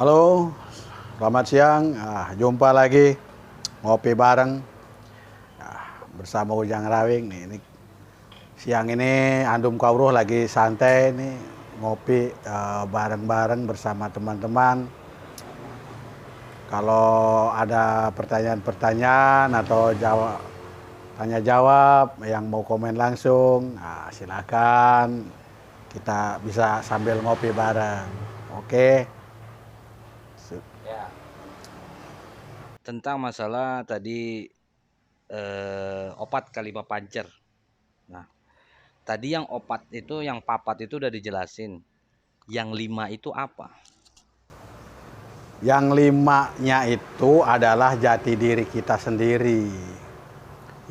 Halo, selamat siang. Jumpa lagi ngopi bareng bersama Ujang Rawing nih. Ini siang ini Andum Kawruh lagi santai nih ngopi bareng-bareng bersama teman-teman. Kalau ada pertanyaan-pertanyaan atau tanya jawab yang mau komen langsung, silakan. Kita bisa sambil ngopi bareng. Oke. Ya, tentang masalah tadi opat kalima pancer. Nah, tadi yang opat itu, yang papat itu udah dijelasin. Yang lima itu apa? Yang limanya itu adalah jati diri kita sendiri.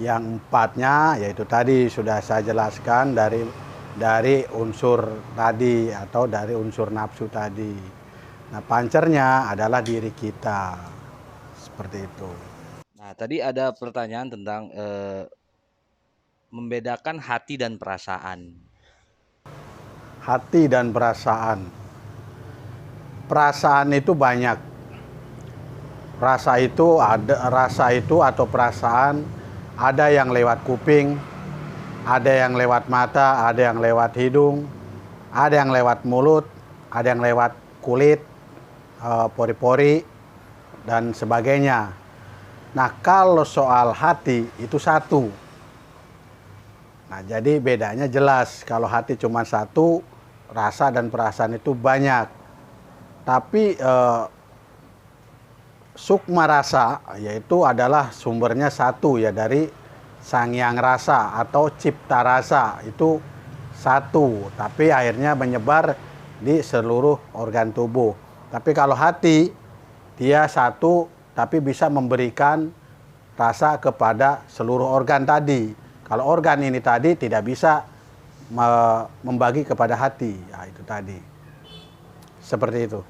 Yang empatnya yaitu tadi sudah saya jelaskan dari unsur tadi atau dari unsur nafsu tadi. Nah, pancernya adalah diri kita. Seperti itu. Nah, tadi ada pertanyaan tentang membedakan hati dan perasaan. Hati dan perasaan. Perasaan itu banyak. Rasa itu atau perasaan ada yang lewat kuping, ada yang lewat mata, ada yang lewat hidung, ada yang lewat mulut, ada yang lewat kulit, pori-pori, dan sebagainya. Nah, kalau soal hati itu satu. Nah, jadi bedanya jelas. Kalau hati cuma satu, rasa dan perasaan itu banyak. Tapi sukma rasa yaitu adalah sumbernya satu ya dari Sang Hyang Rasa atau Cipta Rasa itu satu, tapi akhirnya menyebar di seluruh organ tubuh. Tapi kalau hati dia satu tapi bisa memberikan rasa kepada seluruh organ tadi. Kalau organ ini tadi tidak bisa membagi kepada hati, ya itu tadi. Seperti itu.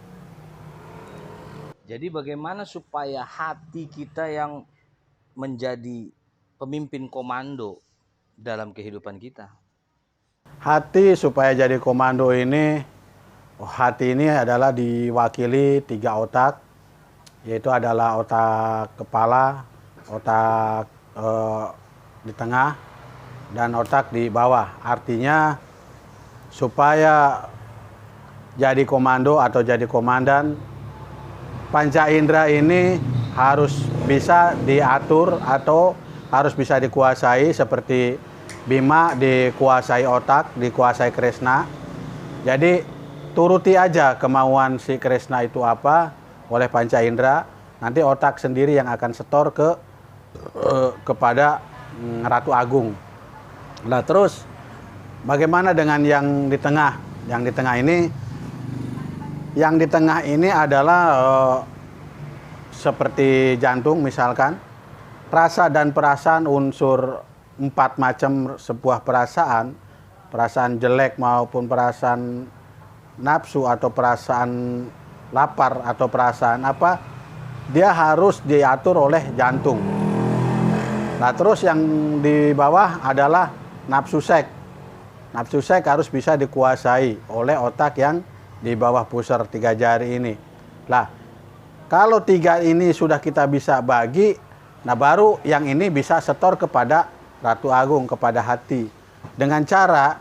Jadi bagaimana supaya hati kita yang menjadi pemimpin komando dalam kehidupan kita? Hati supaya jadi komando ini, hati ini adalah diwakili 3 otak, yaitu adalah otak kepala, otak di tengah, dan otak di bawah. Artinya supaya jadi komando atau jadi komandan, panca indera ini harus bisa diatur atau harus bisa dikuasai seperti Bima dikuasai otak, dikuasai Kresna. Jadi turuti aja kemauan si Kresna itu apa oleh panca indera. Nanti otak sendiri yang akan setor kepada Ratu Agung. Nah, terus bagaimana dengan yang di tengah? Yang di tengah ini adalah seperti jantung misalkan. Rasa dan perasaan unsur 4 macam sebuah perasaan. Perasaan jelek maupun perasaan nafsu atau perasaan lapar atau perasaan apa, dia harus diatur oleh jantung. Nah, terus yang di bawah adalah nafsu seks. Nafsu seks harus bisa dikuasai oleh otak yang di bawah pusar 3 jari ini. Nah, kalau 3 ini sudah kita bisa bagi, nah baru yang ini bisa setor kepada Ratu Agung, kepada hati. Dengan cara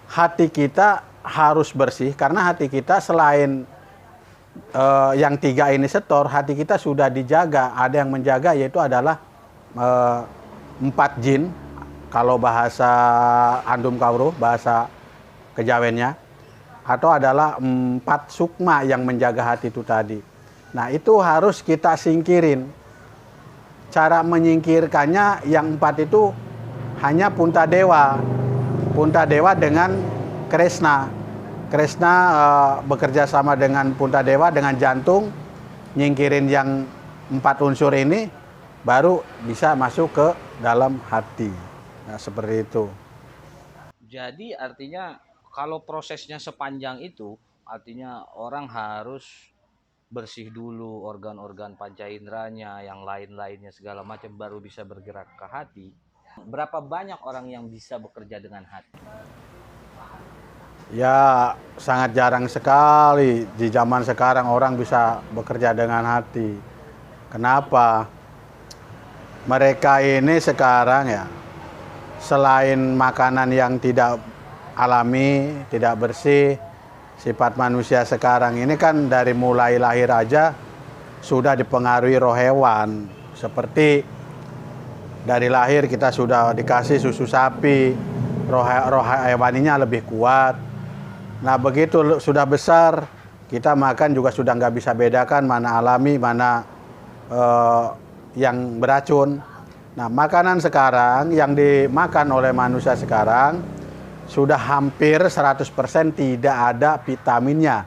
hati kita harus bersih, karena hati kita selain yang 3 ini setor, hati kita sudah dijaga. Ada yang menjaga yaitu adalah 4 jin, kalau bahasa Andum Kawruh, bahasa Kejawennya, atau adalah 4 sukma yang menjaga hati itu tadi. Nah, itu harus kita singkirin. Cara menyingkirkannya yang 4 itu hanya Punta Dewa. Punta Dewa dengan Kresna. Kresna bekerja sama dengan Punta Dewa, dengan jantung, nyingkirin yang 4 unsur ini, baru bisa masuk ke dalam hati. Nah, seperti itu. Jadi artinya kalau prosesnya sepanjang itu, artinya orang harus bersih dulu organ-organ panca inderanya, yang lain-lainnya segala macam baru bisa bergerak ke hati. Berapa banyak orang yang bisa bekerja dengan hati? Ya, sangat jarang sekali di zaman sekarang orang bisa bekerja dengan hati. Kenapa? Mereka ini sekarang ya, selain makanan yang tidak alami, tidak bersih, sifat manusia sekarang ini kan dari mulai lahir aja sudah dipengaruhi roh hewan. Seperti dari lahir kita sudah dikasih susu sapi, roh hewaninya lebih kuat. Nah begitu sudah besar, kita makan juga sudah nggak bisa bedakan mana alami, mana yang beracun. Nah makanan sekarang yang dimakan oleh manusia sekarang sudah hampir 100% tidak ada vitaminnya,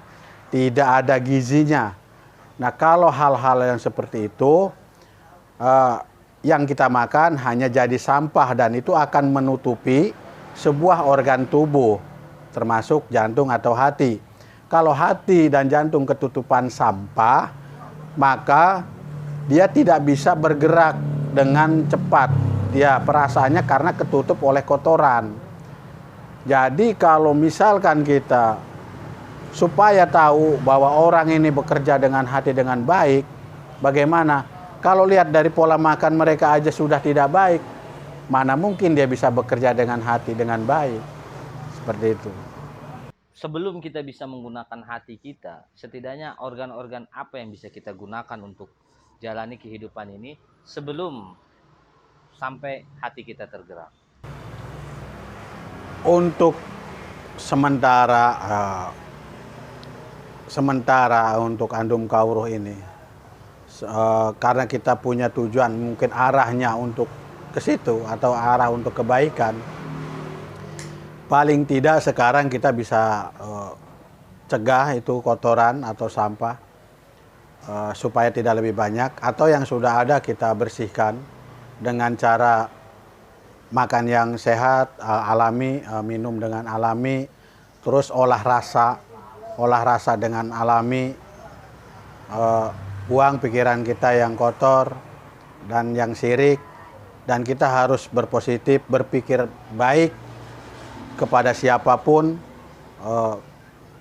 tidak ada gizinya. Nah kalau hal-hal yang seperti itu, yang kita makan hanya jadi sampah dan itu akan menutupi sebuah organ tubuh, termasuk jantung atau hati. Kalau hati dan jantung ketutupan sampah, maka dia tidak bisa bergerak dengan cepat. Dia perasaannya karena ketutup oleh kotoran. Jadi kalau misalkan kita supaya tahu bahwa orang ini bekerja dengan hati dengan baik, bagaimana? Kalau lihat dari pola makan mereka aja sudah tidak baik, mana mungkin dia bisa bekerja dengan hati dengan baik. Seperti itu. Sebelum kita bisa menggunakan hati kita, setidaknya organ-organ apa yang bisa kita gunakan untuk jalani kehidupan ini sebelum sampai hati kita tergerak? Untuk sementara untuk Andum Kawruh ini, karena kita punya tujuan mungkin arahnya untuk ke situ atau arah untuk kebaikan, paling tidak sekarang kita bisa cegah itu kotoran atau sampah supaya tidak lebih banyak, atau yang sudah ada kita bersihkan dengan cara makan yang sehat, alami, minum dengan alami, terus olah rasa dengan alami, buang pikiran kita yang kotor dan yang syirik, dan kita harus berpositif, berpikir baik kepada siapapun,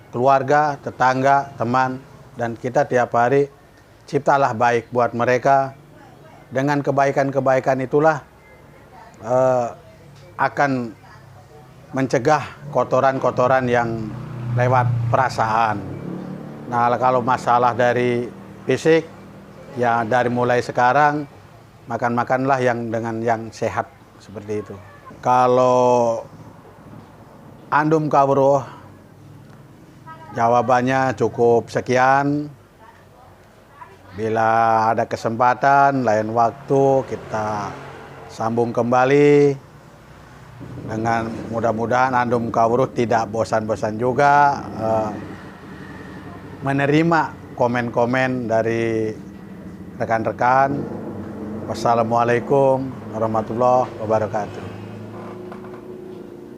keluarga, tetangga, teman, dan kita tiap hari ciptalah baik buat mereka. Dengan kebaikan-kebaikan itulah akan mencegah kotoran-kotoran yang lewat perasaan. Nah kalau masalah dari fisik, ya dari mulai sekarang makan-makanlah yang dengan yang sehat seperti itu. Kalau Andum Kawruh, jawabannya cukup sekian. Bila ada kesempatan lain waktu kita sambung kembali, dengan mudah-mudahan Andum Kawruh tidak bosan-bosan juga menerima komen-komen dari rekan-rekan. Wassalamualaikum warahmatullahi wabarakatuh.